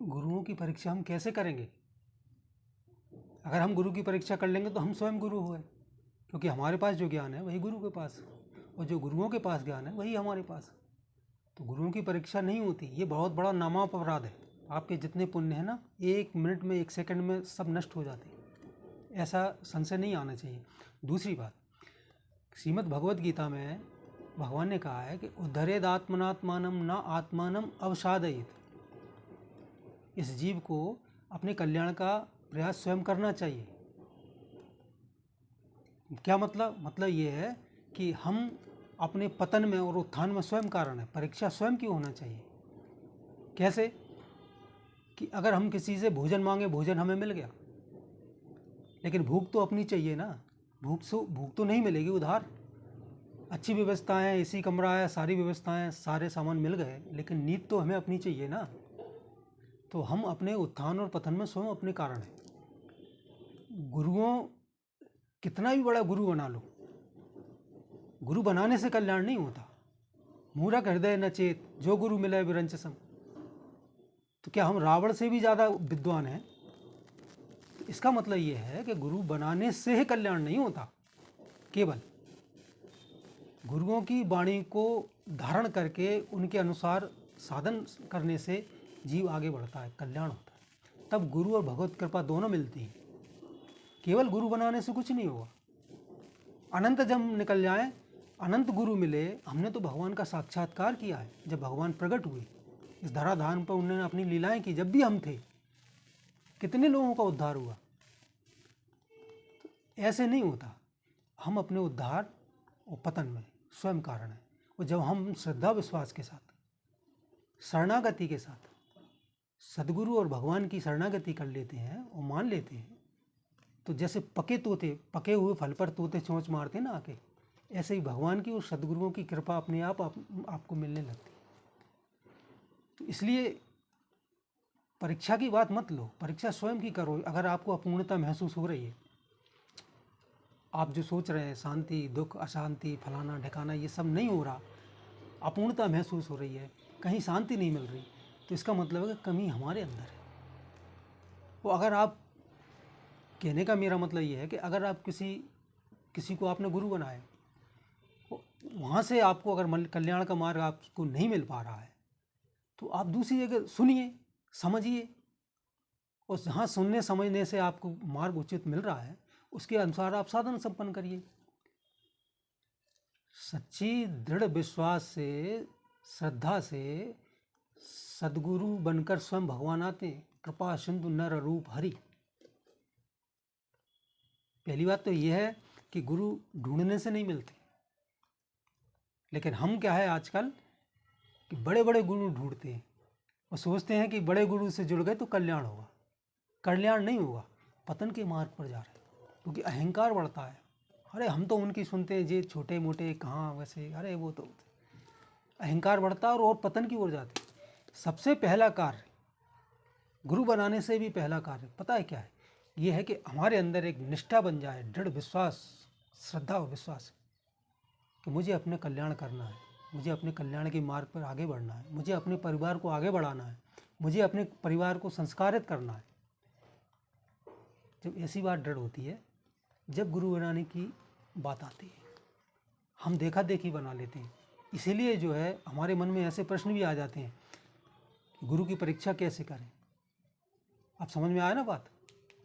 गुरुओं की परीक्षा हम कैसे करेंगे? अगर हम गुरु की परीक्षा कर लेंगे तो हम स्वयं गुरु हुए, क्योंकि हमारे पास जो ज्ञान है वही गुरु के पास, और जो गुरुओं के पास ज्ञान है वही हमारे पास। तो गुरुओं की परीक्षा नहीं होती, ये बहुत बड़ा नामापराध है। आपके जितने पुण्य है ना, 1 मिनट में 1 सेकंड में सब नष्ट हो जाते हैं। ऐसा संशय नहीं आना चाहिए। दूसरी बात, श्रीमद् भगवद गीता में भगवान ने कहा है कि उद्धरेद आत्मनात्मानम न आत्मानम अवसादयेत। इस जीव को अपने कल्याण का प्रयास स्वयं करना चाहिए। क्या मतलब ये है कि हम अपने पतन में और उत्थान में स्वयं कारण है। परीक्षा स्वयं की होना चाहिए। कैसे? कि अगर हम किसी से भोजन मांगे, भोजन हमें मिल गया, लेकिन भूख तो अपनी चाहिए ना। भूख तो नहीं मिलेगी उधार। अच्छी व्यवस्थाएं हैं, एसी कमरा है, सारी व्यवस्थाएं, सारे सामान मिल गए, लेकिन नींद तो हमें अपनी चाहिए ना। तो हम अपने उत्थान और पतन में स्वयं अपने कारण हैं। गुरुओं, कितना भी बड़ा गुरु बना लो, गुरु बनाने से कल्याण नहीं होता। मूढ़क हृदय न चेत, जो गुरु मिले विरंच सम। तो क्या हम रावण से भी ज़्यादा विद्वान हैं? तो इसका मतलब ये है कि गुरु बनाने से ही कल्याण नहीं होता। केवल गुरुओं की वाणी को धारण करके उनके अनुसार साधन करने से जीव आगे बढ़ता है, कल्याण होता है। तब गुरु और भगवत कृपा दोनों मिलती हैं। केवल गुरु बनाने से कुछ नहीं होगा। अनंत जन्म निकल जाए, अनंत गुरु मिले। हमने तो भगवान का साक्षात्कार किया है। जब भगवान प्रकट हुए इस धराधाम पर, उन्होंने अपनी लीलाएं की। जब भी हम थे, कितने लोगों का उद्धार हुआ। तो ऐसे नहीं होता। हम अपने उद्धार और पतन में स्वयं कारण है। और जब हम श्रद्धा विश्वास के साथ, शरणागति के साथ सदगुरु और भगवान की शरणागति कर लेते हैं और मान लेते हैं, तो जैसे पके हुए फल पर तोते चोंच मारते ना आके, ऐसे ही भगवान की और सदगुरुओं की कृपा अपने आप आपको मिलने लगती है। तो इसलिए परीक्षा की बात मत लो, परीक्षा स्वयं की करो। अगर आपको अपूर्णता महसूस हो रही है, आप जो सोच रहे हैं शांति, दुख, अशांति, फलाना ढिकाना, ये सब नहीं हो रहा, अपूर्णता महसूस हो रही है, कहीं शांति नहीं मिल रही, तो इसका मतलब है कि कमी हमारे अंदर है। वो अगर आप, कहने का मेरा मतलब ये है कि अगर आप किसी को आपने गुरु बनाया, वहाँ से आपको अगर कल्याण का मार्ग आपको नहीं मिल पा रहा है, तो आप दूसरी जगह सुनिए, समझिए, और जहाँ सुनने समझने से आपको मार्ग उचित मिल रहा है, उसके अनुसार आप साधन संपन्न करिए। सच्ची दृढ़ विश्वास से, श्रद्धा से सदगुरु बनकर स्वयं भगवान आते हैं। कृपा सिंधु नर रूप हरि। पहली बात तो यह है कि गुरु ढूंढने से नहीं मिलते, लेकिन हम क्या है आजकल कि बड़े बड़े गुरु ढूंढते हैं और सोचते हैं कि बड़े गुरु से जुड़ गए तो कल्याण होगा। कल्याण नहीं होगा, पतन के मार्ग पर जा रहे हैं, क्योंकि अहंकार बढ़ता है। अरे हम तो उनकी सुनते हैं, ये छोटे मोटे कहाँ वैसे, अरे वो तो अहंकार बढ़ता है और पतन की ओर जाते हैं। सबसे पहला कार्य, गुरु बनाने से भी पहला कार्य पता है क्या है? ये है कि हमारे अंदर एक निष्ठा बन जाए, दृढ़ विश्वास, श्रद्धा और विश्वास कि मुझे अपने कल्याण करना है, मुझे अपने कल्याण के मार्ग पर आगे बढ़ना है, मुझे अपने परिवार को आगे बढ़ाना है, मुझे अपने परिवार को संस्कारित करना है। जब ऐसी बात दृढ़ होती है, जब गुरु बनाने की बात आती है, हम देखा देखी बना लेते हैं। इसीलिए जो है हमारे मन में ऐसे प्रश्न भी आ जाते हैं, गुरु की परीक्षा कैसे करें। आप समझ में आया ना बात?